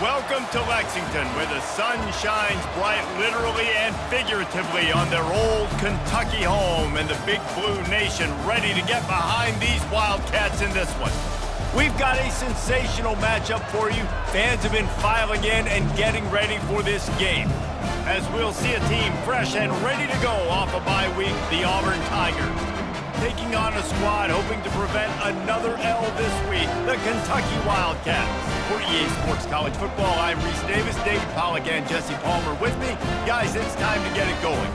Welcome to Lexington, where the sun shines bright literally and figuratively on their old Kentucky home, and the Big Blue Nation ready to get behind these Wildcats in this one. We've got a sensational matchup for you. Fans have been filing in and getting ready for this game, as we'll see a team fresh and ready to go off a bye week, the Auburn Tigers. Taking on a squad hoping to prevent another L this week, the Kentucky Wildcats. For EA Sports College Football, I'm Reese Davis, David Pollack, and Jesse Palmer with me. Guys, it's time to get it going.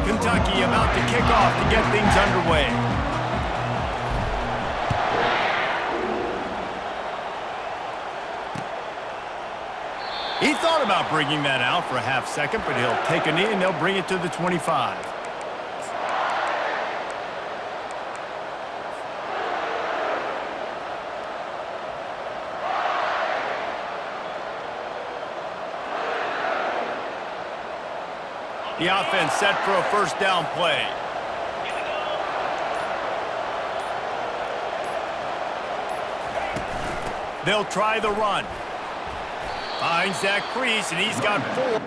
Kentucky about to kick off to get things underway. He thought about bringing that out for a half second, but he'll take a knee and they'll bring it to the 25. The offense set for a first down play. They'll try the run. Finds that crease, and he's got 4.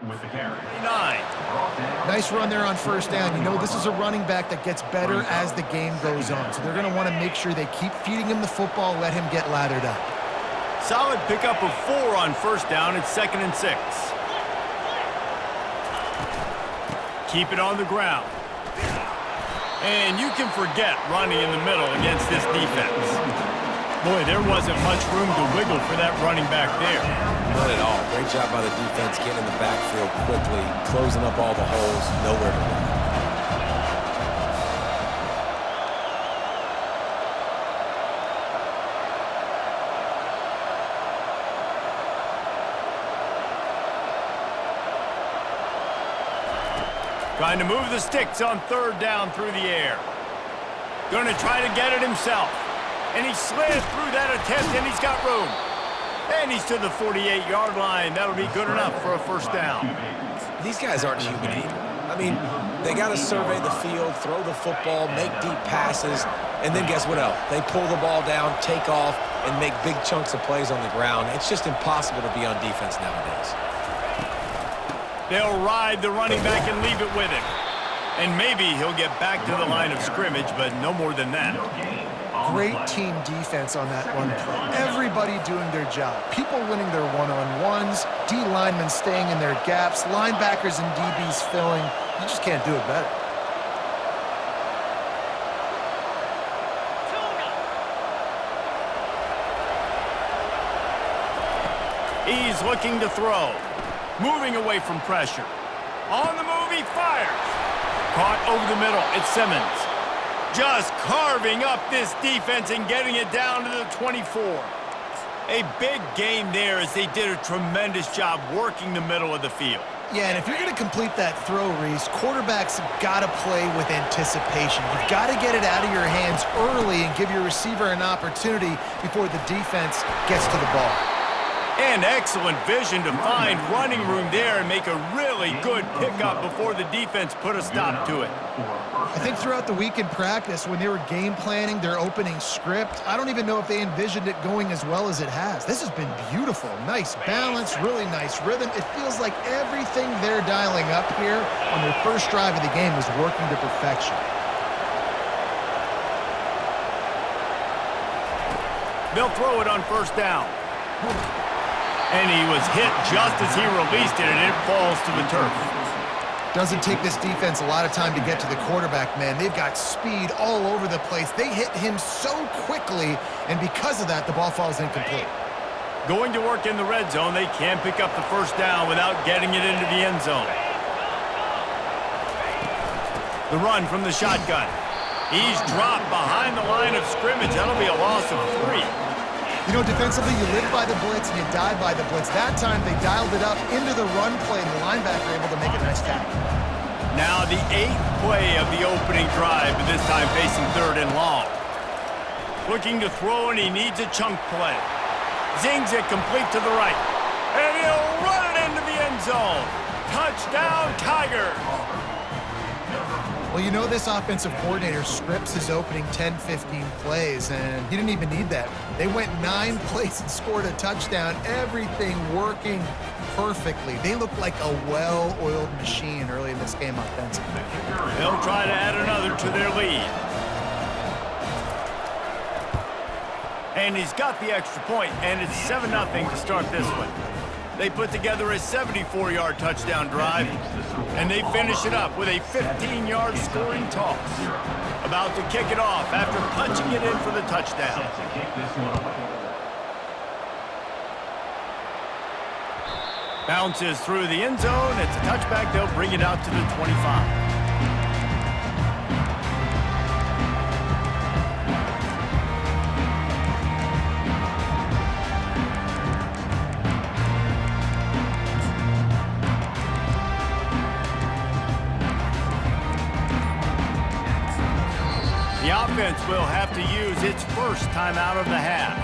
With the carry. 9. Nice run there on first down. You know, this is a running back that gets better as the game goes on. So they're going to want to make sure they keep feeding him the football, let him get lathered up. Solid pickup of 4 on first down. It's 2nd and 6. Keep it on the ground. And you can forget running in the middle against this defense. Boy, there wasn't much room to wiggle for that running back there. Not at all. Great job by the defense getting in the backfield quickly, closing up all the holes, nowhere to run. Trying to move the sticks on third down through the air. Going to try to get it himself. And he slid through that attempt, and he's got room. And he's to the 48-yard line. That'll be good enough for a first down. These guys aren't human either. I mean, they got to survey the field, throw the football, make deep passes, and then guess what else? They pull the ball down, take off, and make big chunks of plays on the ground. It's just impossible to be on defense nowadays. They'll ride the running back and leave it with him. And maybe he'll get back to the line of scrimmage, but no more than that. Great team defense on that one play. Everybody doing their job. People winning their one-on-ones, D linemen staying in their gaps, linebackers and DBs filling. You just can't do it better. He's looking to throw. Moving away from pressure. On the move, he fires. Caught over the middle. It's Simmons. Just carving up this defense and getting it down to the 24. A big gain there as they did a tremendous job working the middle of the field. Yeah, and if you're going to complete that throw, Reese, quarterbacks have got to play with anticipation. You've got to get it out of your hands early and give your receiver an opportunity before the defense gets to the ball. And excellent vision to find running room there and make a really good pickup before the defense put a stop to it. I think throughout the week in practice, when they were game planning their opening script, I don't even know if they envisioned it going as well as it has. This has been beautiful. Nice balance, really nice rhythm. It feels like everything they're dialing up here on their first drive of the game is working to perfection. They'll throw it on first down. And he was hit just as he released it, and it falls to the turf. Doesn't take this defense a lot of time to get to the quarterback, man. They've got speed all over the place. They hit him so quickly, and because of that, the ball falls incomplete. Going to work in the red zone, they can't pick up the first down without getting it into the end zone. The run from the shotgun. He's dropped behind the line of scrimmage. That'll be a loss of 3. You know, defensively, you live by the blitz and you die by the blitz. That time, they dialed it up into the run play, and the linebacker able to make a nice tackle. Now the 8th play of the opening drive, but this time facing 3rd and long. Looking to throw, and he needs a chunk play. Zings it complete to the right. And he'll run it into the end zone. Touchdown, Tigers! Well, you know this offensive coordinator scripts his opening 10, 15 plays, and he didn't even need that. They went 9 plays and scored a touchdown, everything working perfectly. They look like a well-oiled machine early in this game offensively. They'll try to add another to their lead. And he's got the extra point, and it's 7-0 to start this one. They put together a 74-yard touchdown drive, and they finish it up with a 15-yard scoring toss. About to kick it off after punching it in for the touchdown. Bounces through the end zone. It's a touchback. They'll bring it out to the 25. The offense will have to use its first timeout of the half.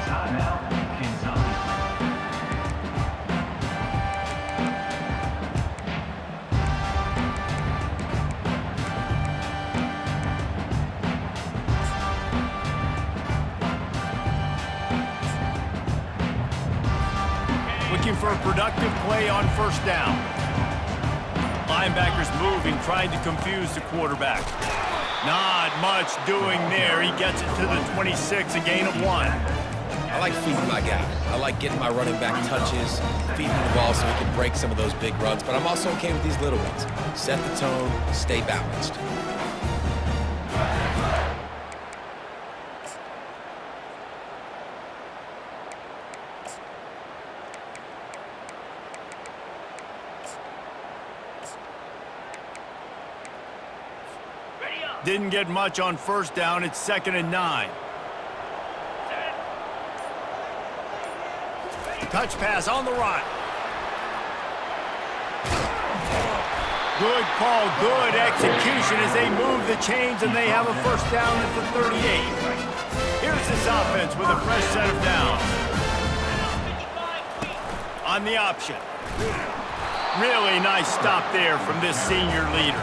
Looking for a productive play on first down. Linebackers moving, trying to confuse the quarterback. Not much doing there. He gets it to the 26, a gain of 1. I like feeding my guy. I like getting my running back touches, feeding the ball so he can break some of those big runs, but I'm also okay with these little ones. Set the tone, stay balanced. Didn't get much on first down. It's 2nd and 9. Touch pass on the run. Good call, good execution as they move the chains, and they have a first down at the 38. Here's this offense with a fresh set of downs. On the option. Really nice stop there from this senior leader.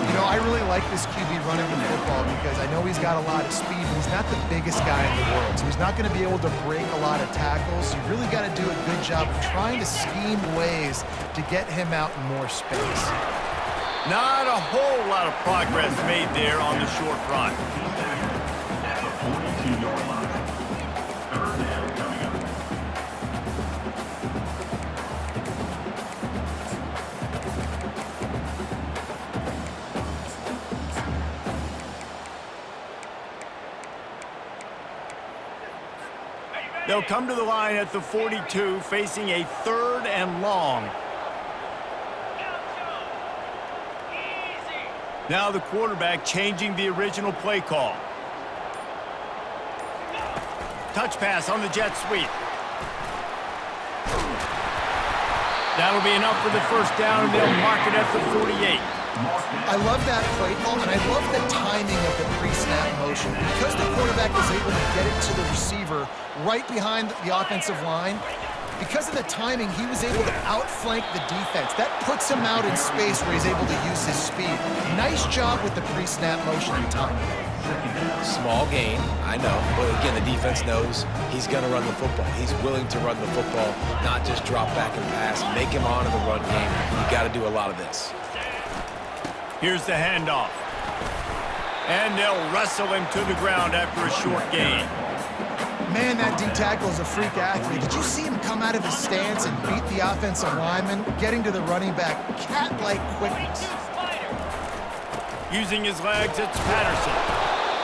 You know, I really like this QB running the football because I know he's got a lot of speed, but he's not the biggest guy in the world, so he's not going to be able to break a lot of tackles. You really got to do a good job of trying to scheme ways to get him out in more space. Not a whole lot of progress made there on the short run. They'll come to the line at the 42, facing a 3rd and long. Now the quarterback changing the original play call. Touch pass on the jet sweep. That'll be enough for the first down, and they'll mark it at the 48. I love that play call, and I love the timing of the pre-snap motion. Because the quarterback is able to get it to the receiver right behind the offensive line, because of the timing, he was able to outflank the defense. That puts him out in space where he's able to use his speed. Nice job with the pre-snap motion and timing. Small gain, I know, but again, the defense knows he's going to run the football. He's willing to run the football, not just drop back and pass, make him honor the run game. You got to do a lot of this. Here's the handoff. And they'll wrestle him to the ground after a short gain. Man, that D-tackle is a freak athlete. Did you see him come out of his stance and beat the offensive lineman, getting to the running back, cat-like quickness? Using his legs, it's Patterson.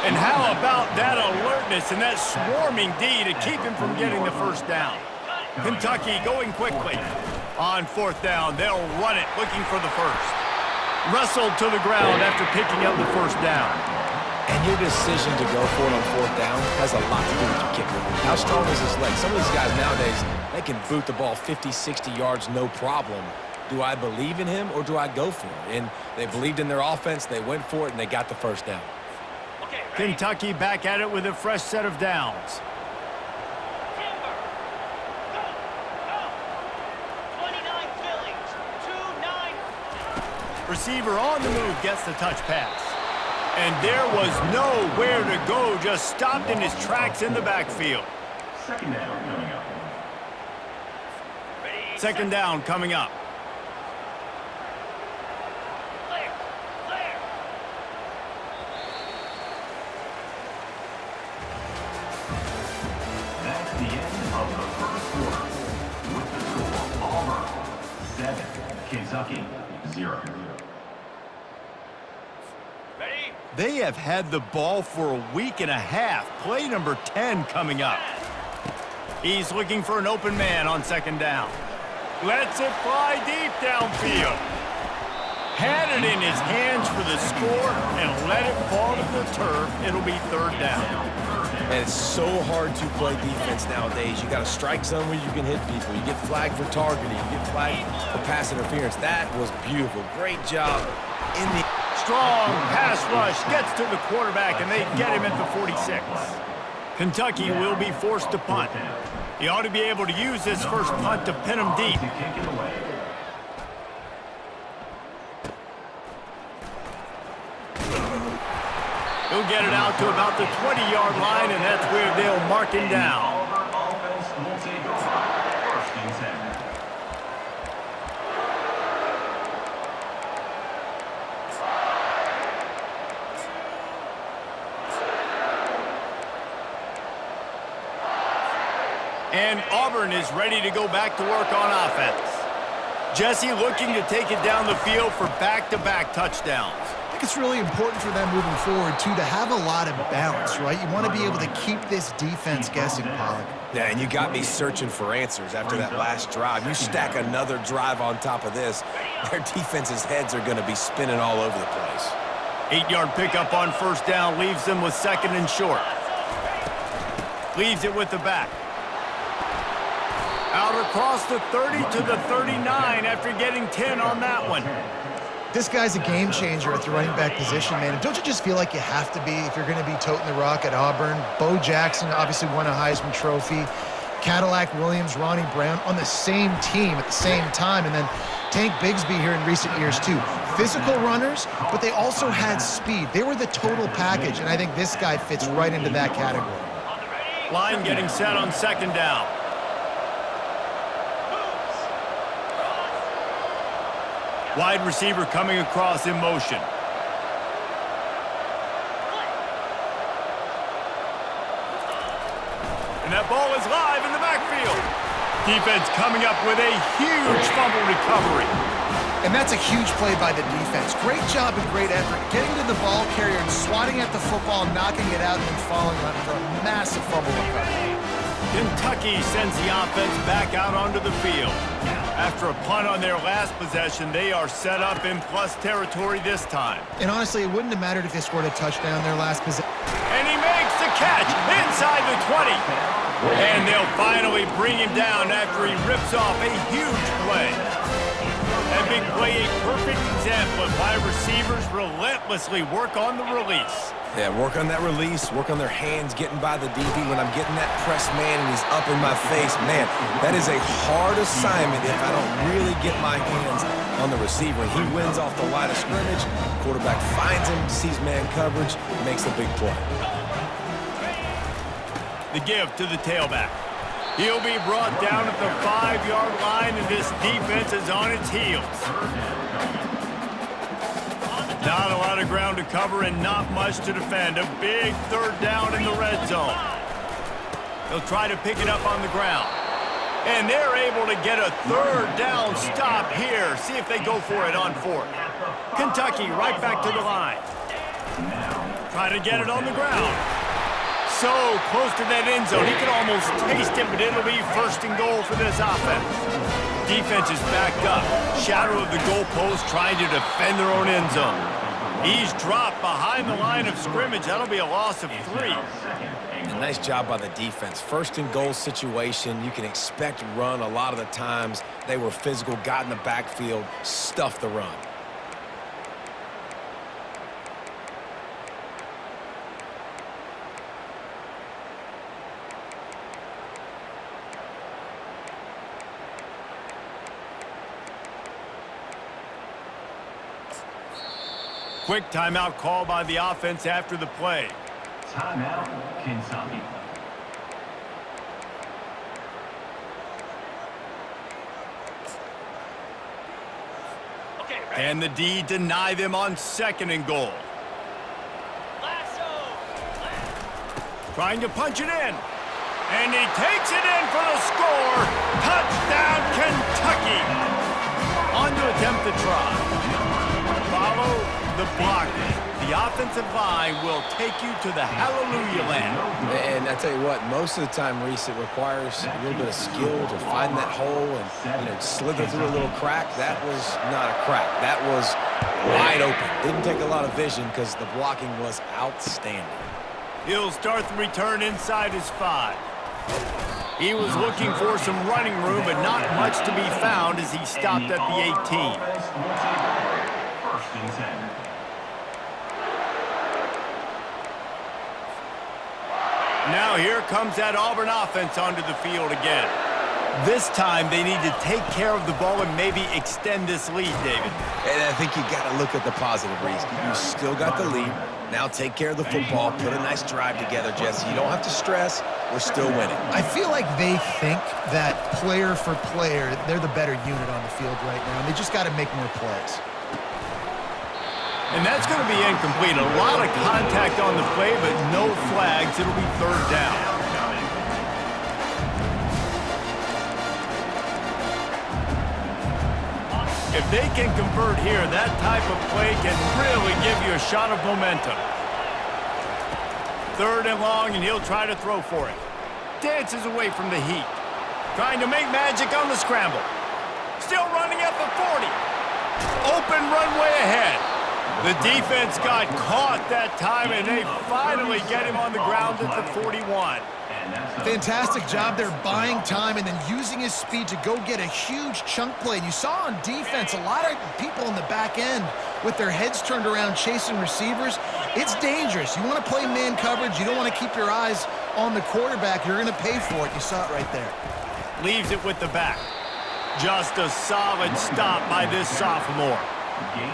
And how about that alertness and that swarming D to keep him from getting the first down? Kentucky going quickly. On fourth down, they'll run it, looking for the first. Wrestled to the ground after picking up the first down. And your decision to go for it on fourth down has a lot to do with your kicker. How strong is his leg? Some of these guys nowadays, they can boot the ball 50, 60 yards, no problem. Do I believe in him or do I go for it? And they believed in their offense, they went for it, and they got the first down. Kentucky back at it with a fresh set of downs. Receiver on the move gets the touch pass. And there was nowhere to go, just stopped in his tracks in the backfield. Second down coming up. Second down coming up. That's the end of the first quarter. With the score, Auburn 7, Kentucky 0. They have had the ball for a week and a half. Play number 10 coming up. He's looking for an open man on second down. Lets it fly deep downfield. Had it in his hands for the score and let it fall to the turf. It'll be third down. And it's so hard to play defense nowadays. You got a strike zone where you can hit people. You get flagged for targeting. You get flagged for pass interference. That was beautiful. Great job in the... Strong pass rush gets to the quarterback, and they get him at the 46. Kentucky will be forced to punt. He ought to be able to use this first punt to pin him deep. He'll get it out to about the 20-yard line, and that's where they'll mark him down. And Auburn is ready to go back to work on offense. Jesse looking to take it down the field for back-to-back touchdowns. I think it's really important for them moving forward, too, to have a lot of balance, right? You want to be able to keep this defense guessing, Pollack. Yeah, and you got me searching for answers after that last drive. You stack another drive on top of this, their defense's heads are going to be spinning all over the place. 8-yard pickup on first down leaves them with second and short. Leaves it with the back. Out across the 30 to the 39 after getting 10 on that one. This guy's a game changer at the running back position, man. And don't you just feel like you have to be if you're going to be toting the rock at Auburn? Bo Jackson obviously won a Heisman Trophy. Cadillac Williams, Ronnie Brown on the same team at the same time. And then Tank Bigsby here in recent years, too. Physical runners, but they also had speed. They were the total package, and I think this guy fits right into that category. Line getting set on second down. Wide receiver coming across in motion. And that ball is live in the backfield. Defense coming up with a huge fumble recovery. And that's a huge play by the defense. Great job and great effort getting to the ball carrier and swatting at the football, knocking it out, and then falling on it for a massive fumble recovery. Kentucky sends the offense back out onto the field. After a punt on their last possession, they are set up in plus territory this time. And honestly, it wouldn't have mattered if they scored a touchdown their last possession. And he makes the catch inside the 20. And they'll finally bring him down after he rips off a huge play. That big play, a perfect example of why receivers relentlessly work on the release. Yeah, work on that release, work on their hands getting by the DB. When I'm getting that press man and he's up in my face, man, that is a hard assignment if I don't really get my hands on the receiver. He wins off the line of scrimmage, quarterback finds him, sees man coverage, makes a big play. The give to the tailback. He'll be brought down at the 5-yard line, and this defense is on its heels. Not a lot of ground to cover and not much to defend. A big third down in the red zone. They'll try to pick it up on the ground. And they're able to get a third down stop here. See if they go for it on fourth. Kentucky right back to the line. Try to get it on the ground. So close to that end zone. He could almost taste it, but it'll be first and goal for this offense. Defense is backed up. Shadow of the goalpost trying to defend their own end zone. He's dropped behind the line of scrimmage. That'll be a loss of 3. A nice job by the defense. First and goal situation, you can expect run a lot of the times. They were physical, got in the backfield, stuffed the run. Quick timeout call by the offense after the play. Timeout, Kentucky. And the D deny them on second and goal. Trying to punch it in. And he takes it in for the score. Touchdown, Kentucky. On to attempt the try. Follow the blockers. The offensive line will take you to the hallelujah land. And I tell you what, most of the time, Reese, it requires a little bit of skill to find that hole and slither through a little crack. That was not a crack. That was wide open. Didn't take a lot of vision because the blocking was outstanding. He'll start the return inside his 5. He was looking for some running room, but not much to be found as he stopped at the 18. First and 10. Now here comes that Auburn offense onto the field again. This time they need to take care of the ball and maybe extend this lead, David. And I think you got to look at the positive, Reese. You still got the lead. Now take care of the football. Put a nice drive together, Jesse. You don't have to stress. We're still winning. I feel like they think that player for player, they're the better unit on the field right now, and they just got to make more plays. And that's going to be incomplete. A lot of contact on the play, but no flags. It'll be third down. If they can convert here, that type of play can really give you a shot of momentum. Third and long, and he'll try to throw for it. Dances away from the heat. Trying to make magic on the scramble. Still running at the 40. Open runway ahead. The defense got caught that time, and they finally get him on the ground at the 41. Fantastic job there buying time and then using his speed to go get a huge chunk play. And you saw on defense a lot of people in the back end with their heads turned around chasing receivers. It's dangerous. You want to play man coverage. You don't want to keep your eyes on the quarterback. You're going to pay for it. You saw it right there. Leaves it with the back. Just a solid stop by this sophomore.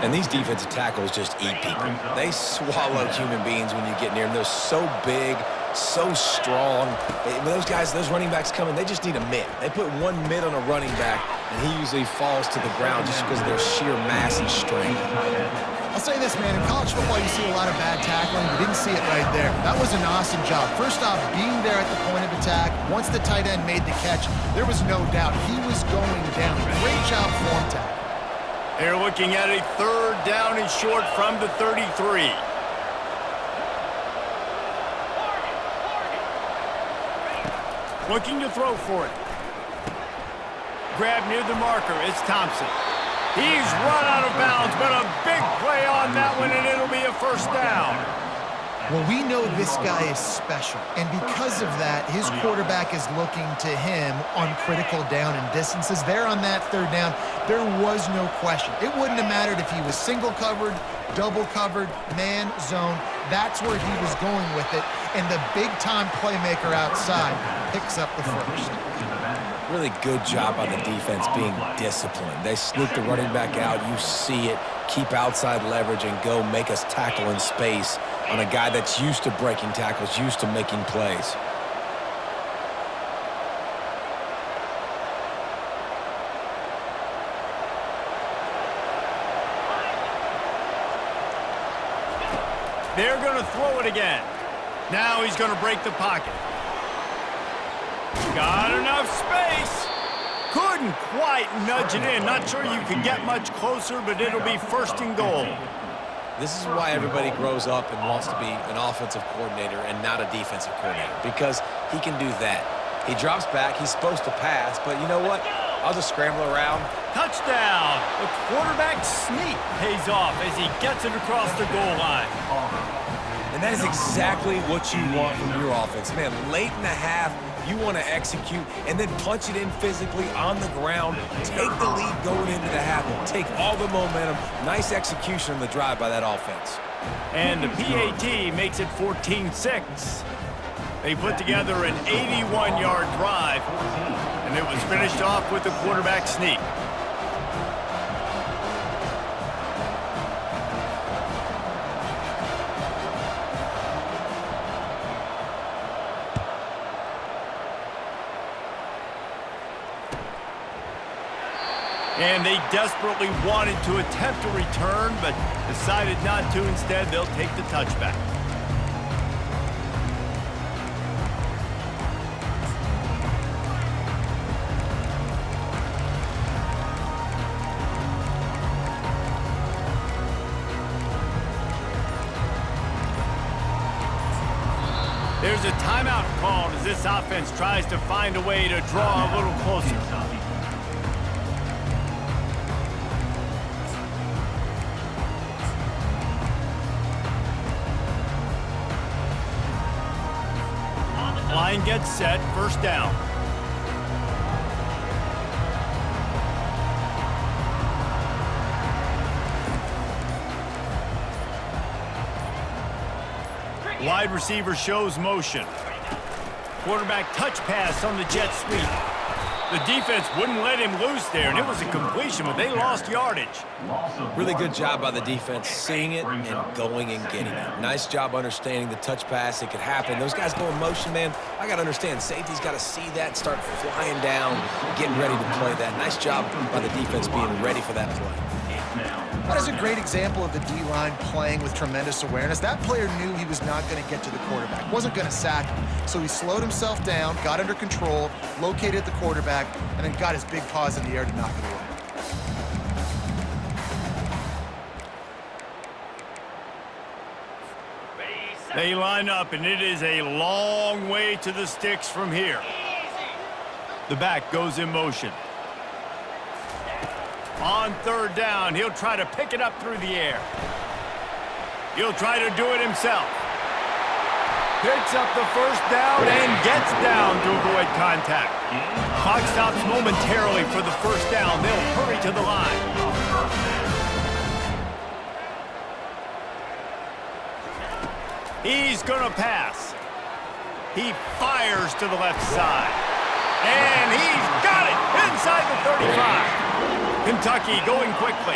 And these defensive tackles just eat people. They swallow human beings when you get near them. They're so big, so strong. When those guys, those running backs come in, they just need a mitt. They put one mitt on a running back, and he usually falls to the ground just because of their sheer mass and strength. I'll say this, man. In college football, you see a lot of bad tackling. You didn't see it right there. That was an awesome job. First off, being there at the point of attack. Once the tight end made the catch, there was no doubt he was going down. Great job form tackle. They're looking at a third down and short from the 33. Looking to throw for it. Grab near the marker. It's Thompson. He's run out of bounds, but a big play on that one, and it'll be a first down. Well, we know this guy is special, and because of that, his quarterback is looking to him on critical down and distances. There on that third down, there was no question. It wouldn't have mattered if he was single covered, double covered, man, zone. That's where he was going with it, and the big-time playmaker outside picks up the first. Really good job by the defense being disciplined. They sneak the running back out. You see it. Keep outside leverage and go make us tackle in space on a guy that's used to breaking tackles, used to making plays. They're going to throw it again. Now he's going to break the pocket. Got enough space. Couldn't quite nudge it in. Not sure you could get much closer, but it'll be first and goal. This is why everybody grows up and wants to be an offensive coordinator and not a defensive coordinator, because he can do that. He drops back. He's supposed to pass, but you know what? I'll just scramble around. Touchdown! The quarterback sneak pays off as he gets it across the goal line. And that is exactly what you want from your offense. Man, late in the half, you want to execute and then punch it in physically on the ground. Take the lead going into the half. Take all the momentum. Nice execution on the drive by that offense. And the PAT makes it 14-6. They put together an 81-yard drive, and it was finished off with the quarterback sneak. And they desperately wanted to attempt a return, but decided not to. Instead, they'll take the touchback. There's a timeout called as this offense tries to find a way to draw a little closer. Line gets set, first down. Wide receiver shows motion. Quarterback touch pass on the jet sweep. The defense wouldn't let him loose there, and it was a completion, but they lost yardage. Really good job by the defense, seeing it and going and getting it. Nice job understanding the touch pass. It could happen. Those guys go in motion, man. I got to understand, safety's got to see that, start flying down, getting ready to play that. Nice job by the defense being ready for that play. That is a great example of the D-line playing with tremendous awareness. That player knew he was not going to get to the quarterback, wasn't going to sack him. So he slowed himself down, got under control, located the quarterback, and then got his big paws in the air to knock it away. They line up, and it is a long way to the sticks from here. The back goes in motion. On third down, he'll try to pick it up through the air. He'll try to do it himself. Picks up the first down and gets down to avoid contact. Clock stops momentarily for the first down. They'll hurry to the line. He's gonna pass. He fires to the left side. And he's got it inside the 35. Kentucky going quickly.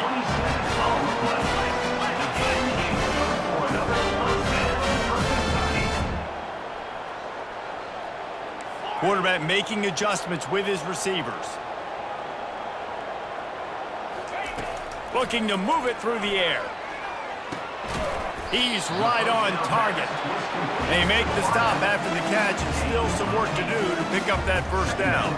Quarterback making adjustments with his receivers. Looking to move it through the air. He's right on target. They make the stop after the catch, and still some work to do to pick up that first down.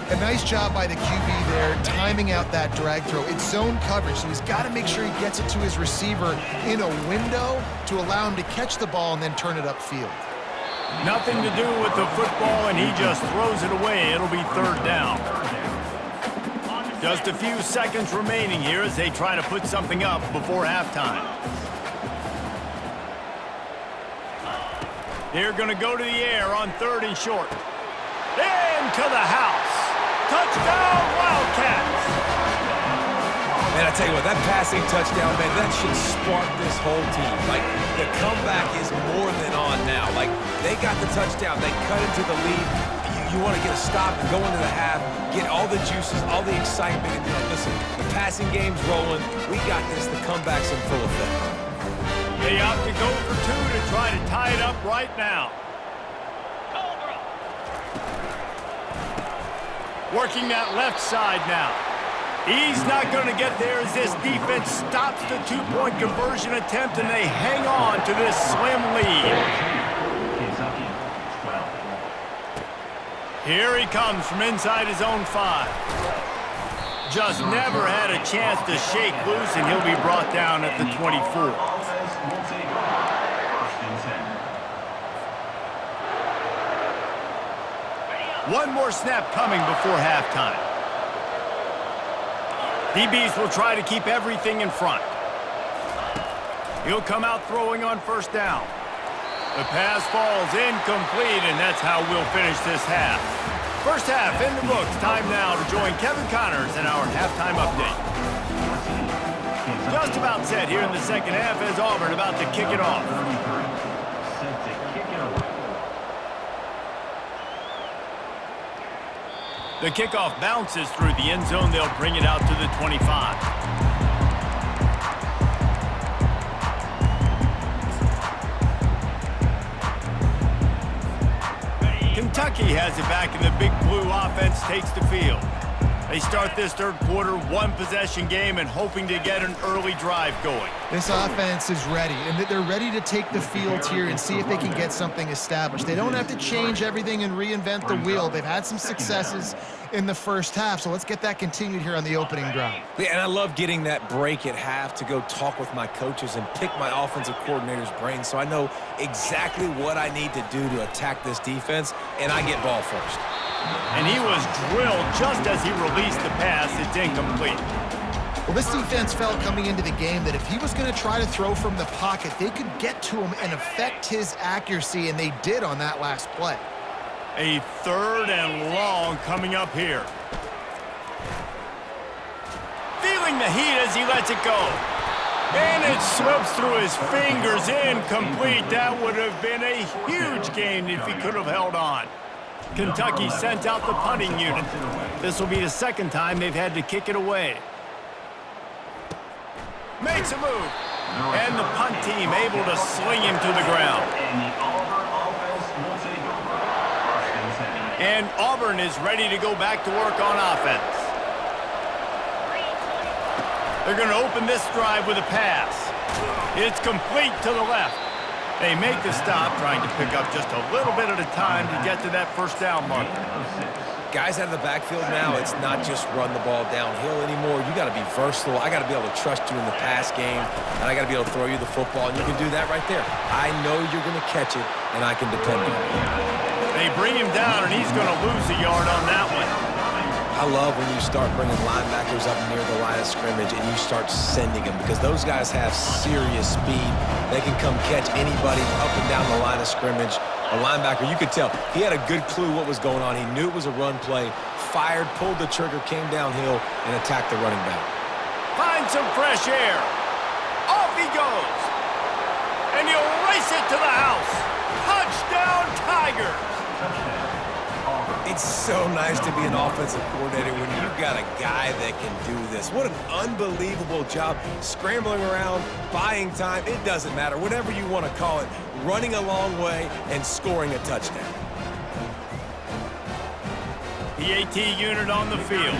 A nice job by the QB there, timing out that drag throw. It's zone coverage, so he's got to make sure he gets it to his receiver in a window to allow him to catch the ball and then turn it upfield. Nothing to do with the football, and he just throws it away. It'll be third down. Just a few seconds remaining here as they try to put something up before halftime. They're going to go to the air on third and short. Into the house. Touchdown, Wildcats! Man, I tell you what, that passing touchdown, man, that should spark this whole team. Like, the comeback is more than on now. Like, they got the touchdown. They cut into the lead. You want to get a stop and go into the half, get all the juices, all the excitement, and be like, listen, the passing game's rolling. We got this. The comeback's in full effect. They opt to go for two to try to tie it up right now. Working that left side now. He's not going to get there as this defense stops the two-point conversion attempt, and they hang on to this slim lead. Here he comes from inside his own 5. Just never had a chance to shake loose, and he'll be brought down at the 24. Offense will take over. First and 10. One more snap coming before halftime. DBs will try to keep everything in front. He'll come out throwing on first down. The pass falls incomplete, and that's how we'll finish this half. First half in the books. Time now to join Kevin Connors in our halftime update. Just about set here in the second half as Auburn about to kick it off. 33. Set to kick it away. The kickoff bounces through the end zone. They'll bring it out to the 25. Kentucky has it back, and the Big Blue offense takes the field. They start this third quarter, one-possession game, and hoping to get an early drive going. This offense is ready, and they're ready to take the field here and see if they can get something established. They don't have to change everything and reinvent the wheel. They've had some successes in the first half, so let's get that continued here on the opening drive. Yeah, and I love getting that break at half to go talk with my coaches and pick my offensive coordinator's brain so I know exactly what I need to do to attack this defense, and I get ball first. And he was drilled just as he released the pass. It's incomplete. Well, this defense felt coming into the game that if he was going to try to throw from the pocket, they could get to him and affect his accuracy, and they did on that last play. A third and long coming up here. Feeling the heat as he lets it go. And it slips through his fingers, incomplete. That would have been a huge gain if he could have held on. Kentucky sent out the punting unit. This will be the second time they've had to kick it away. Makes a move. And the punt team able to sling him to the ground. And the Auburn offense will take over. First and 10. And Auburn is ready to go back to work on offense. They're going to open this drive with a pass. It's complete to the left. They make the stop, trying to pick up just a little bit at a time to get to that first down marker. Guys out of the backfield now, it's not just run the ball downhill anymore. You got to be versatile. I got to be able to trust you in the pass game, and I got to be able to throw you the football, and you can do that right there. I know you're going to catch it, and I can depend on it. They bring him down, and he's going to lose a yard on that one. I love when you start bringing linebackers up near the line of scrimmage and you start sending them because those guys have serious speed. They can come catch anybody up and down the line of scrimmage. A linebacker, you could tell, he had a good clue what was going on. He knew it was a run play, fired, pulled the trigger, came downhill, and attacked the running back. Find some fresh air. Off he goes. And he'll race it to the house. Touchdown, Tigers. It's so nice to be an offensive coordinator when you've got a guy that can do this. What an unbelievable job scrambling around, buying time. It doesn't matter, whatever you want to call it, running a long way and scoring a touchdown. The AT unit on the field.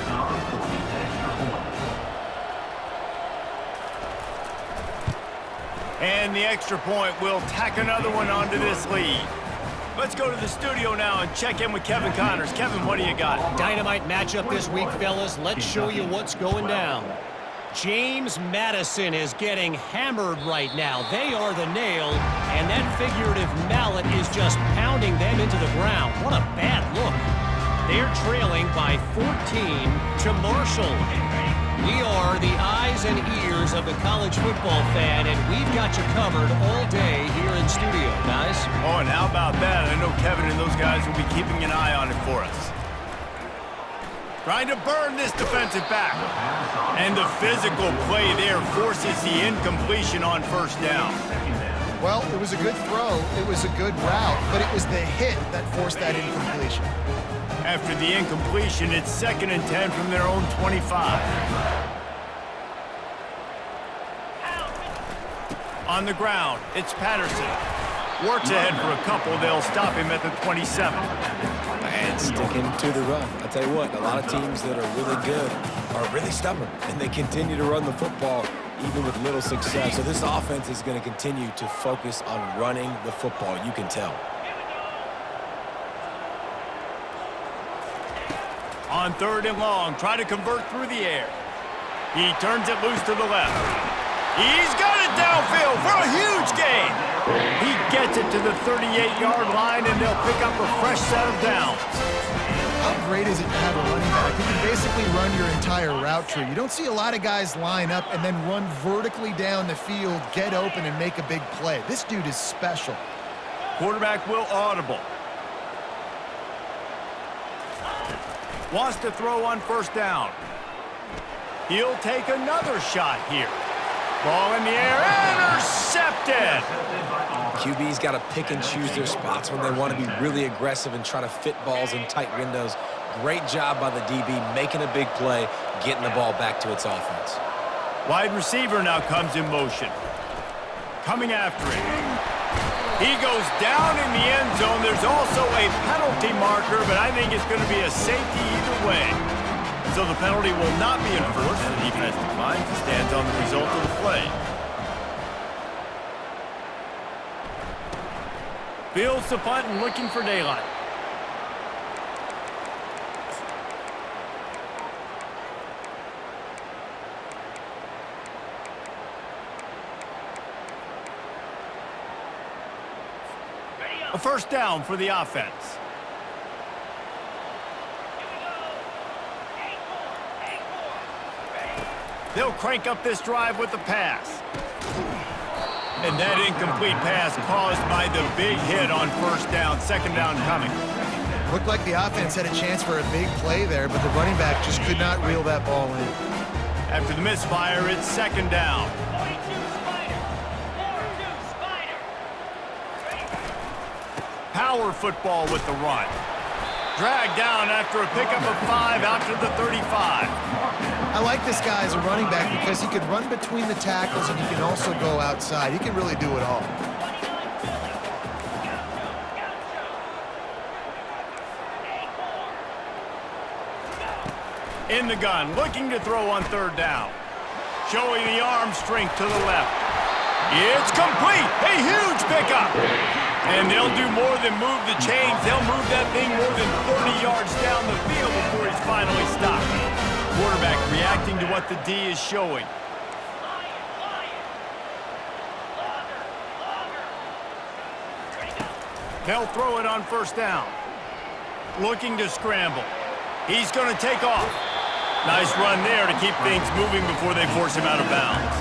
And the extra point will tack another one onto this lead. Let's go to the studio now and check in with Kevin Connors. Kevin, what do you got? Dynamite matchup this week, fellas. Let's show you what's going down. James Madison is getting hammered right now. They are the nail, and that figurative mallet is just pounding them into the ground. What a bad look. They're trailing by 14 to Marshall. We are the eyes and ears of the college football fan, and we've got you covered all day here in studio, guys. Oh, and how about that? I know Kevin and those guys will be keeping an eye on it for us. Trying to burn this defensive back. And the physical play there forces the incompletion on first down. Well, it was a good throw. It was a good route, but it was the hit that forced that incompletion. After the incompletion, it's 2nd and 10 from their own 25. On the ground, it's Patterson. Works ahead for a couple. They'll stop him at the 27. And sticking to the run. I'll tell you what, a lot of teams that are really good are really stubborn, and they continue to run the football even with little success. So this offense is going to continue to focus on running the football. You can tell. On 3rd and long, try to convert through the air. He turns it loose to the left. He's got it downfield for a huge gain. He gets it to the 38-yard line, and they'll pick up a fresh set of downs. How great is it to have a running back who can basically run your entire route tree? You don't see a lot of guys line up and then run vertically down the field, get open, and make a big play. This dude is special. Quarterback will audible. Wants to throw on 1st down. He'll take another shot here. Ball in the air, intercepted! QB's got to pick and choose their spots when they want to be really aggressive and try to fit balls in tight windows. Great job by the DB making a big play, getting the ball back to its offense. Wide receiver now comes in motion. Coming after it. He goes down in the end zone. There's also a penalty marker, but I think it's going to be a safety either way. So the penalty will not be enforced. The defense declines and stands on the result of the play. Fields the punt and looking for daylight. A 1st down for the offense. They'll crank up this drive with the pass. And that incomplete pass caused by the big hit on 1st down. 2nd down coming. Looked like the offense had a chance for a big play there, but the running back just could not reel that ball in. After the misfire, it's 2nd down. Power football with the run. Dragged down after a pickup of 5 out to the 35. I like this guy as a running back because he can run between the tackles and he can also go outside. He can really do it all. In the gun, looking to throw on 3rd down. Showing the arm strength to the left. It's complete! A huge pickup! And they'll do more than move the chains. They'll move that thing more than 30 yards down the field before he's finally stopped. Quarterback reacting to what the D is showing. They'll throw it on 1st down. Looking to scramble. He's going to take off. Nice run there to keep things moving before they force him out of bounds.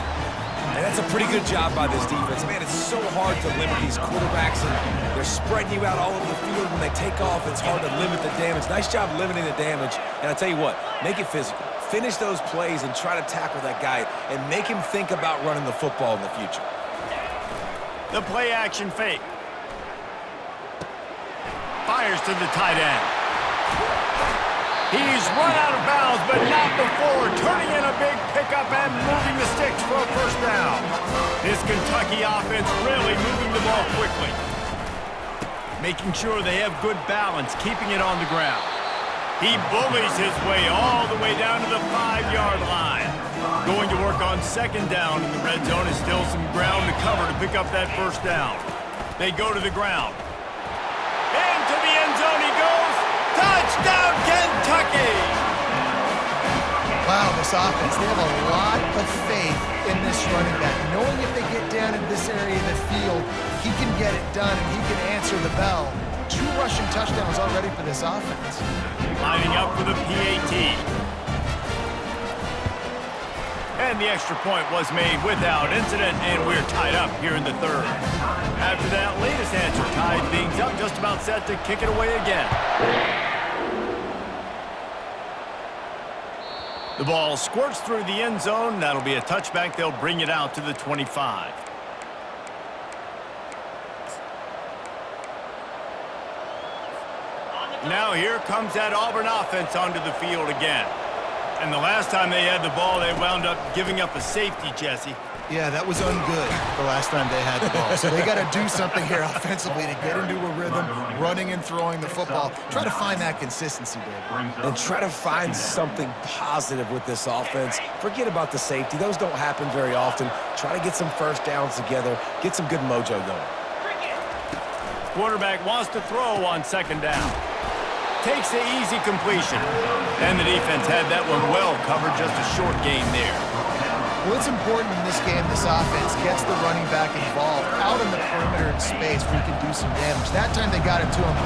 And that's a pretty good job by this defense. Man, it's so hard to limit these quarterbacks, and they're spreading you out all over the field. When they take off, it's hard to limit the damage. Nice job limiting the damage. And I tell you what, make it physical. Finish those plays and try to tackle that guy and make him think about running the football in the future. The play action fake. Fires to the tight end. He's run out of bounds, but not before turning in a big pickup and moving the sticks for a 1st down. This Kentucky offense really moving the ball quickly. Making sure they have good balance, keeping it on the ground. He bullies his way all the way down to the 5-yard line. Going to work on 2nd down in the red zone is still some ground to cover to pick up that 1st down. They go to the ground. Into the end zone he goes. Touchdown, Kentucky! Wow, this offense, they have a lot of faith in this running back. Knowing if they get down in this area of the field, he can get it done and he can answer the bell. 2 rushing touchdowns already for this offense. Lining up for the PAT. And the extra point was made without incident, and we're tied up here in the 3rd. After that latest answer tied things up, just about set to kick it away again. The ball squirts through the end zone. That'll be a touchback. They'll bring it out to the 25. Now here comes that Auburn offense onto the field again. And the last time they had the ball, they wound up giving up a safety, Jesse. Yeah, that was ungood the last time they had the ball. So they got to do something here offensively to get into a rhythm, running and throwing the football. Try to find that consistency, David. And try to find something positive with this offense. Forget about the safety. Those don't happen very often. Try to get some 1st downs together. Get some good mojo going. Quarterback wants to throw on 2nd down. takes the easy completion. And the defense had that one well covered, just a short gain there. Well, it's important in this game this offense gets the running back involved out in the perimeter in space where he can do some damage. That time they got it to him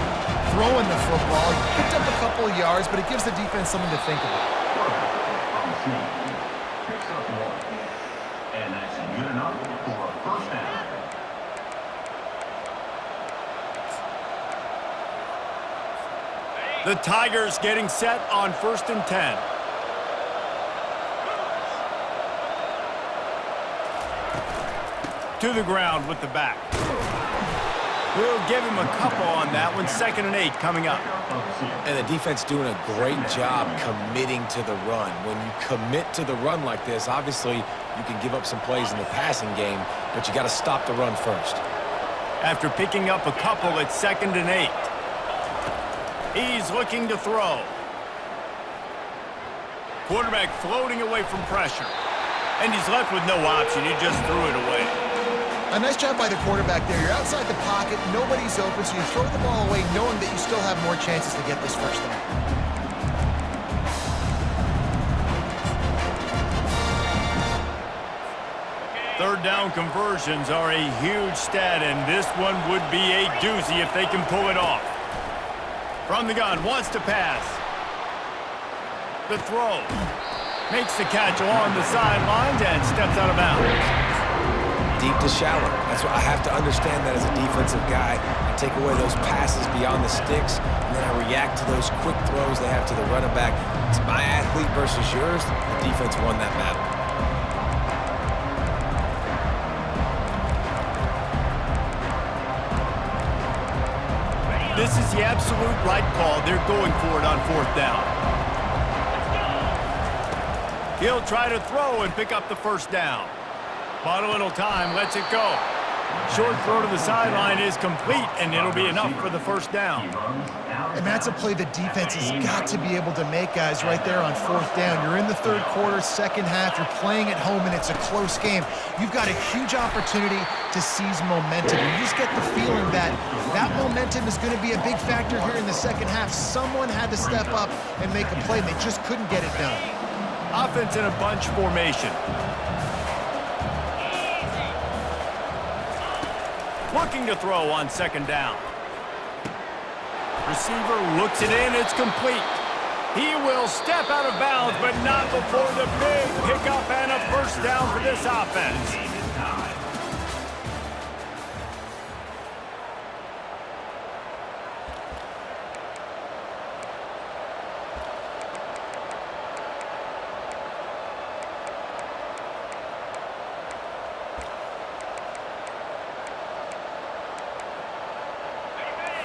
throwing the football. He picked up a couple of yards, but it gives the defense something to think about. Picks up one. And that's good enough for a first down. The Tigers getting set on 1st and 10. To the ground with the back. We'll give him a couple on that one. 2nd and 8 coming up. And the defense doing a great job committing to the run. When you commit to the run like this, obviously you can give up some plays in the passing game, but you got to stop the run first. After picking up a couple, it's 2nd and 8. He's looking to throw. Quarterback floating away from pressure. And he's left with no option. He just threw it away. A nice job by the quarterback there. You're outside the pocket, nobody's open, so you throw the ball away knowing that you still have more chances to get this first down. Third down conversions are a huge stat, and this one would be a doozy if they can pull it off. From the gun, wants to pass. The throw. Makes the catch along the sidelines and steps out of bounds. Deep to shallow. That's what I have to understand that as a defensive guy. I take away those passes beyond the sticks, and then I react to those quick throws they have to the running back. It's my athlete versus yours. The defense won that battle. This is the absolute right call. They're going for it on 4th down. He'll try to throw and pick up the first down. Bought a little time, lets it go. Short throw to the sideline is complete, and it'll be enough for the first down. And that's a play the defense has got to be able to make, guys, right there on 4th down. You're in the 3rd quarter, 2nd half. You're playing at home, and it's a close game. You've got a huge opportunity to seize momentum. You just get the feeling that that momentum is going to be a big factor here in the 2nd half. Someone had to step up and make a play, and they just couldn't get it done. Offense in a bunch formation. Looking to throw on 2nd down. Receiver looks it in, it's complete. He will step out of bounds, but not before the big pickup and a first down for this offense.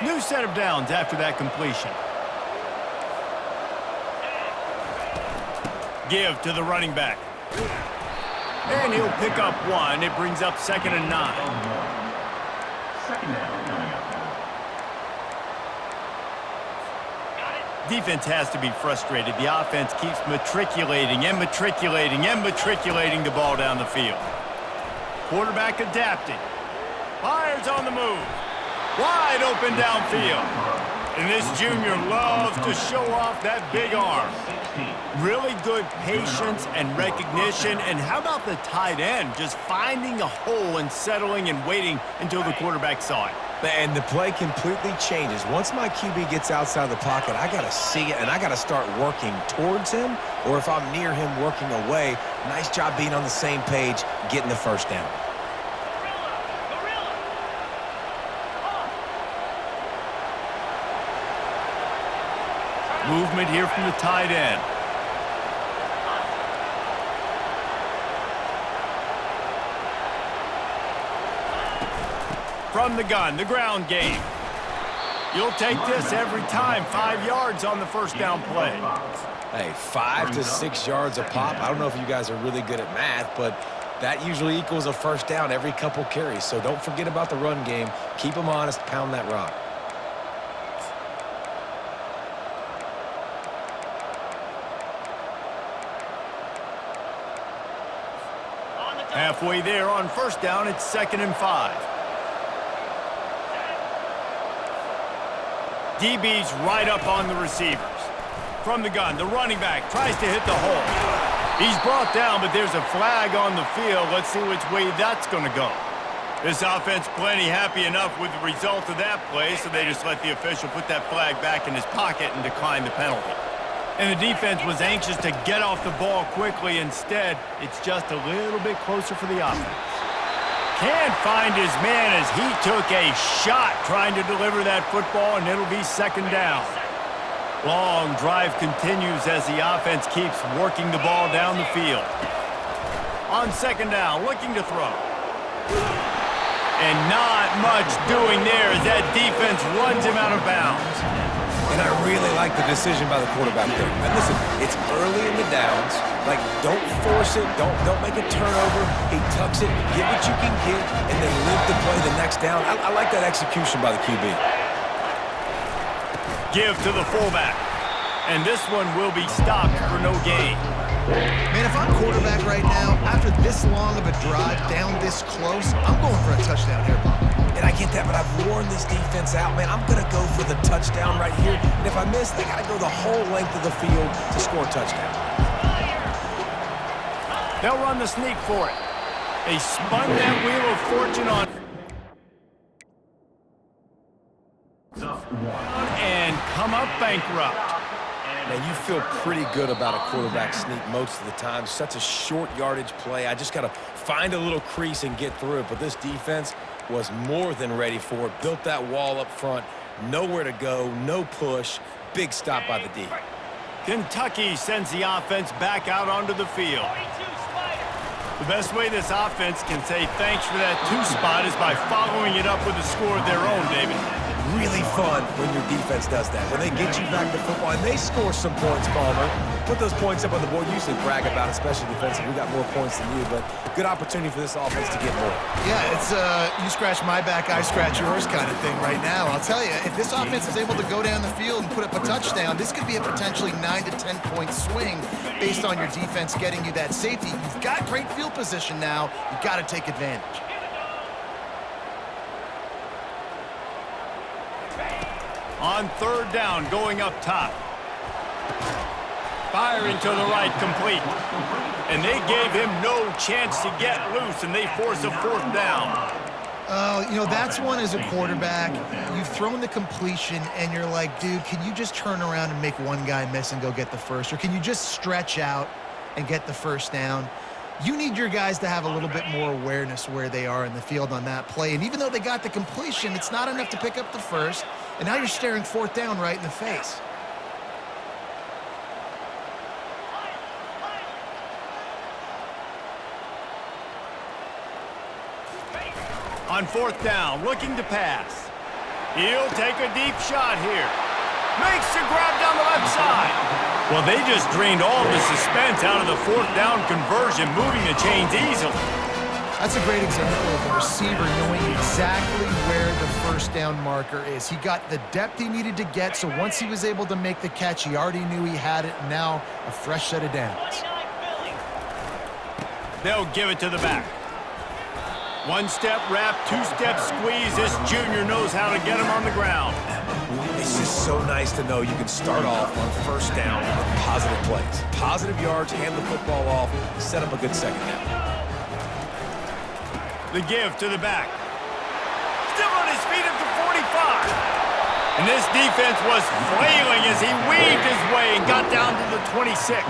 New set of downs after that completion. Give to the running back. And he'll pick up one. It brings up 2nd and 9. 2nd down coming up. Defense has to be frustrated. The offense keeps matriculating and matriculating and matriculating the ball down the field. Quarterback adapting. Fires on the move. Wide open downfield. And this junior loves to show off that big arm. Really good patience and recognition. And how about the tight end just finding a hole and settling and waiting until the quarterback saw it? And the play completely changes. Once my QB gets outside the pocket, I got to see it, and I got to start working towards him, or if I'm near him, working away. Nice job being on the same page, getting the first down. Movement here from the tight end. From the gun, the ground game. You'll take this every time. 5 yards on the first down play. Hey, 5 to 6 yards a pop. I don't know if you guys are really good at math, but that usually equals a first down every couple carries. So don't forget about the run game. Keep them honest, pound that rock. Halfway there on first down, it's 2nd and 5. DB's right up on the receivers. From the gun, the running back tries to hit the hole. He's brought down, but there's a flag on the field. Let's see which way that's going to go. This offense plenty happy enough with the result of that play, so they just let the official put that flag back in his pocket and decline the penalty. And the defense was anxious to get off the ball quickly. Instead, it's just a little bit closer for the offense. Can't find his man as he took a shot trying to deliver that football, and it'll be second down. Long drive continues as the offense keeps working the ball down the field. On second down, looking to throw. And not much doing there as that defense runs him out of bounds. And I really like the decision by the quarterback there. And listen, it's early in the downs. Like, don't force it. Don't make a turnover. He tucks it, get what you can get, and then live to play the next down. I like that execution by the QB. Give to the fullback. And this one will be stopped for no gain. Man, if I'm quarterback right now, after this long of a drive down this close, I'm going for a touchdown here, Bob. And I get that, but I've worn this defense out, man. I'm going to go for the touchdown right here. And if I miss, they got to go the whole length of the field to score a touchdown. They'll run the sneak for it. They spun that wheel of fortune on and come up bankrupt. Now, you feel pretty good about a quarterback sneak most of the time. Such a short yardage play. I just got to find a little crease and get through it. But this defense was more than ready for it. Built that wall up front. Nowhere to go. No push. Big stop by the D. Kentucky sends the offense back out onto the field. The best way this offense can say thanks for that two spot is by following it up with a score of their own, David. Really fun when your defense does that. When they get you back to football and they score some points, Palmer. Put those points up on the board. You usually brag about it, especially defensively. We got more points than you, but good opportunity for this offense to get more. Yeah, it's you scratch my back, I scratch yours kind of thing right now. I'll tell you, if this offense is able to go down the field and put up a touchdown, this could be a potentially 9 to 10 point swing based on your defense getting you that safety. You've got great field position now. You've got to take advantage. On third down, going up top. Firing to the right, complete. And they gave him no chance to get loose, and they force a fourth down. You know, that's one as a quarterback. You've thrown the completion, and you're like, dude, can you just turn around and make one guy miss and go get the first? Or can you just stretch out and get the first down? You need your guys to have a little bit more awareness where they are in the field on that play. And even though they got the completion, it's not enough to pick up the first. And now you're staring fourth down right in the face. On fourth down, looking to pass. He'll take a deep shot here. Makes the grab down the left side. Well, they just drained all the suspense out of the fourth down conversion, moving the chains easily. That's a great example of the receiver knowing exactly where the first down marker is. He got the depth he needed to get, so once he was able to make the catch, he already knew he had it, and now a fresh set of downs. They'll give it to the back. One-step wrap, two-step squeeze. This junior knows how to get him on the ground. It's just so nice to know you can start off on first down with positive plays. Positive yards, hand the football off, set up a good second down. The give to the back. Still on his feet at the 45. And this defense was flailing as he weaved his way and got down to the 26.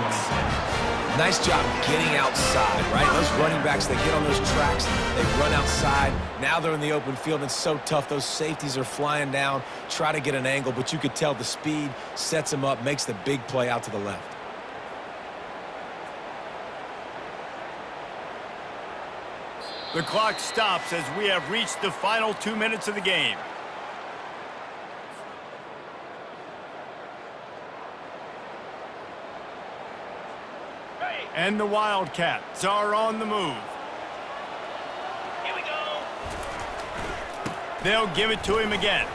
Nice job getting outside, right? Those running backs, they get on those tracks, they run outside. Now they're in the open field. It's so tough. Those safeties are flying down, try to get an angle, but you could tell the speed sets them up, makes the big play out to the left. The clock stops as we have reached the final 2 minutes of the game. And the Wildcats are on the move. Here we go. They'll give it to him again.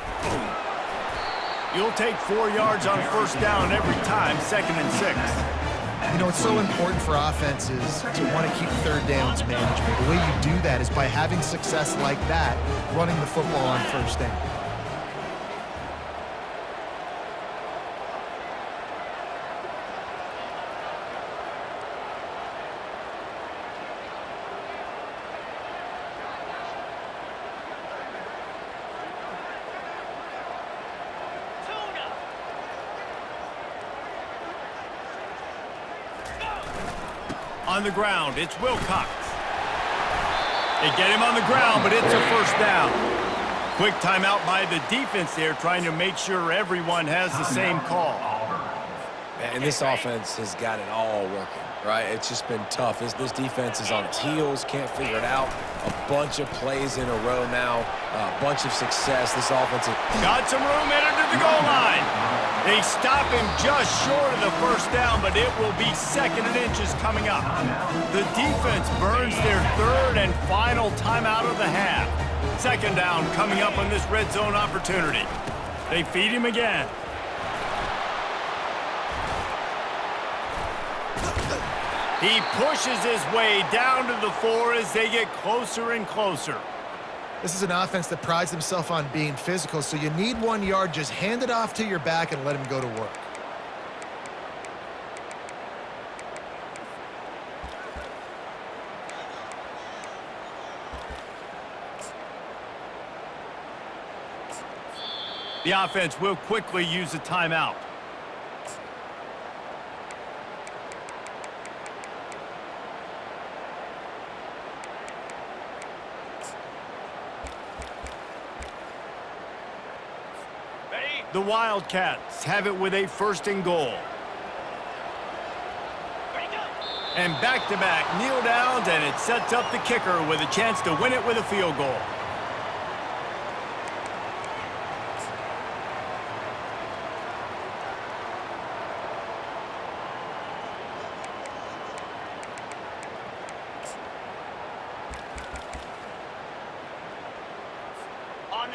You'll take 4 yards on first down every time, 2nd and 6. You know, it's so important for offenses to want to keep third downs management. The way you do that is by having success like that, running the football on first down. On the ground, it's Wilcox. They get him on the ground, but it's a first down. Quick timeout by the defense there, trying to make sure everyone has the same call. And this offense has got it all working, right? It's just been tough. This defense is on its heels, can't figure it out. A bunch of plays in a row now, a bunch of success. This offense is... Got some room headed to the goal line. They stop him just short of the first down, but it will be 2nd and inches coming up. The defense burns their 3rd and final timeout of the half. 2nd down coming up on this red zone opportunity. They feed him again. He pushes his way down to the 4 as they get closer and closer. This is an offense that prides himself on being physical, so you need 1 yard. Just hand it off to your back and let him go to work. The offense will quickly use a timeout. The Wildcats have it with a 1st and goal. And back-to-back kneel downs, and it sets up the kicker with a chance to win it with a field goal.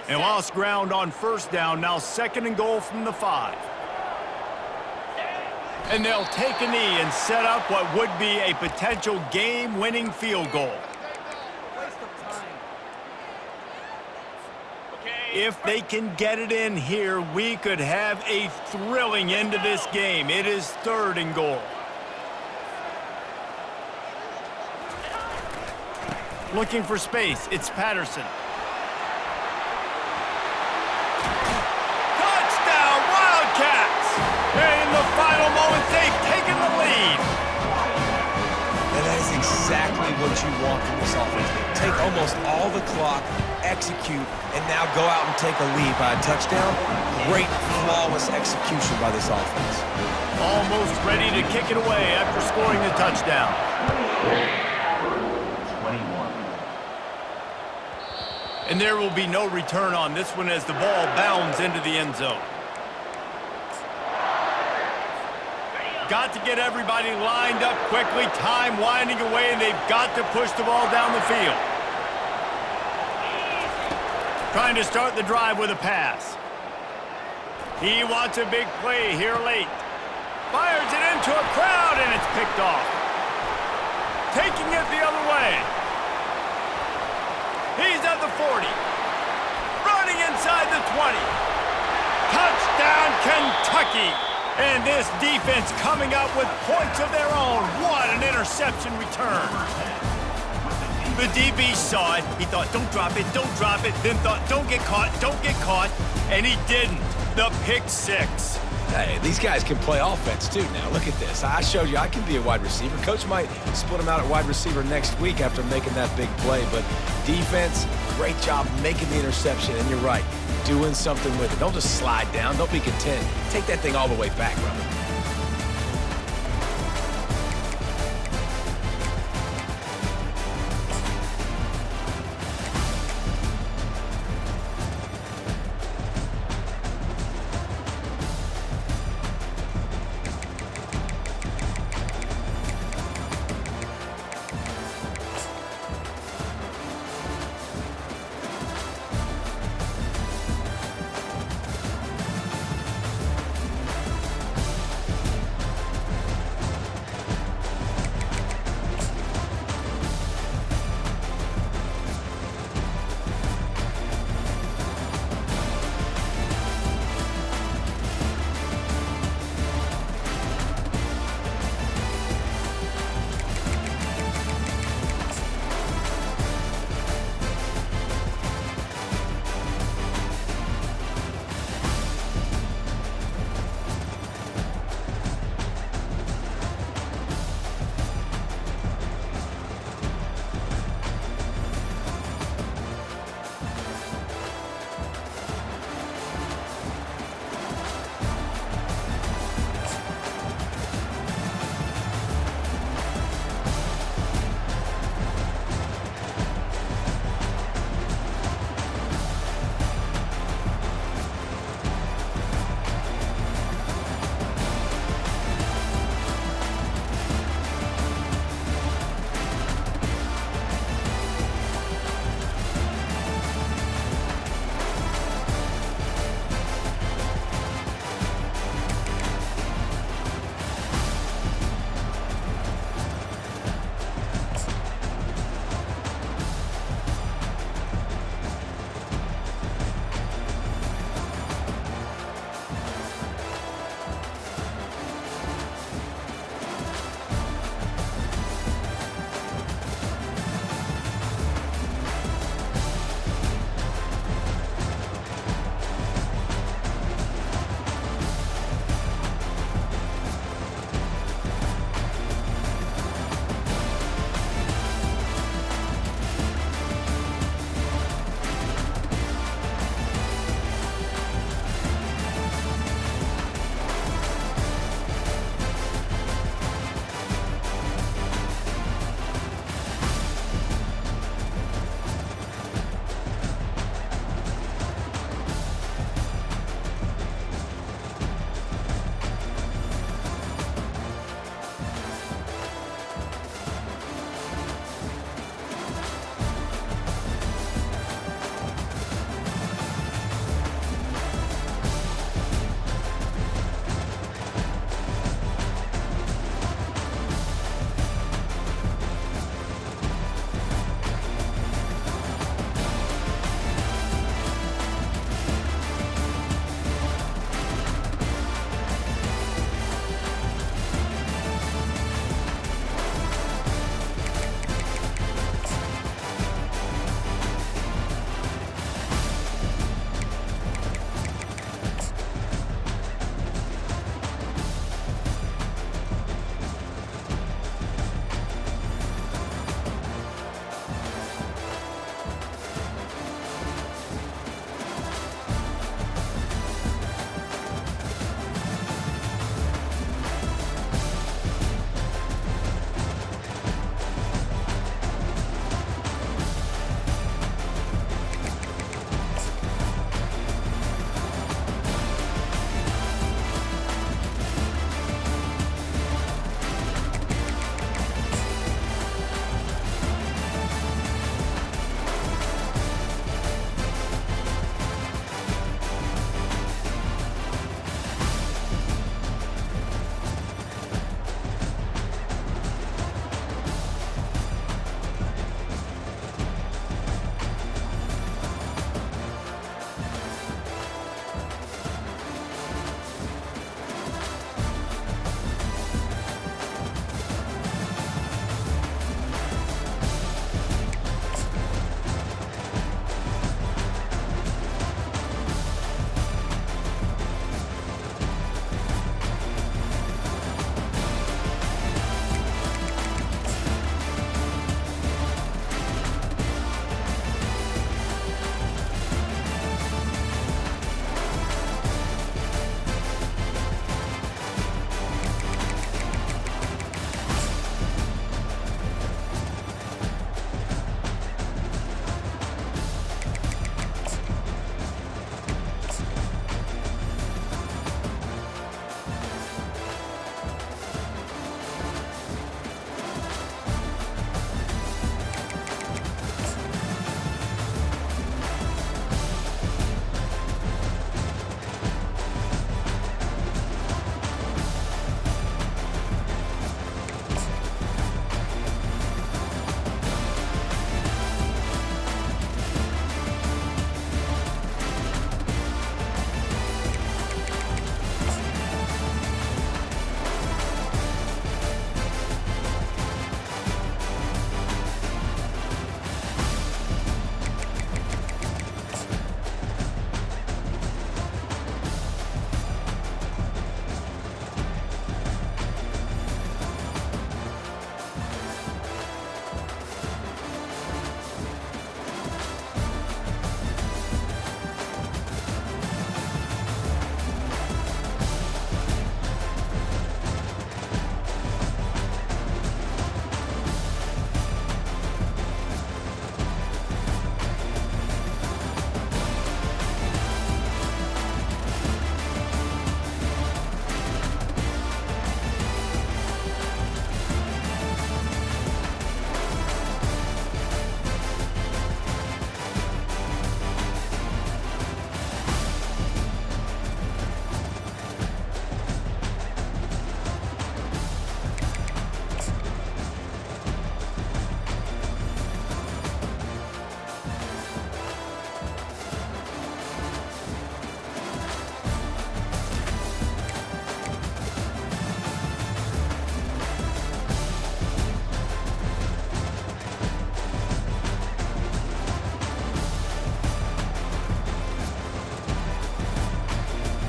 And lost ground on 1st down, now 2nd and goal from the 5. And they'll take a knee and set up what would be a potential game-winning field goal. If they can get it in here, we could have a thrilling end to this game. It is 3rd and goal. Looking for space, it's Patterson. And in the final moments, they've taken the lead. And that is exactly what you want from this offense. Take almost all the clock, execute, and now go out and take a lead by a touchdown. Great, flawless execution by this offense. Almost ready to kick it away after scoring the touchdown. 21. And there will be no return on this one as the ball bounds into the end zone. Got to get everybody lined up quickly, time winding away, and they've got to push the ball down the field. Trying to start the drive with a pass. He wants a big play here late. Fires it into a crowd, and it's picked off. Taking it the other way. He's at the 40. Running inside the 20. Touchdown, Kentucky. And this defense coming up with points of their own. What an interception return. The DB saw it. He thought, don't drop it, don't drop it. Then thought, don't get caught, don't get caught. And he didn't. The pick 6. Hey, these guys can play offense too now. Look at this. I showed you I can be a wide receiver. Coach might split him out at wide receiver next week after making that big play. But defense, great job making the interception. And you're right, doing something with it. Don't just slide down. Don't be content. Take that thing all the way back, brother.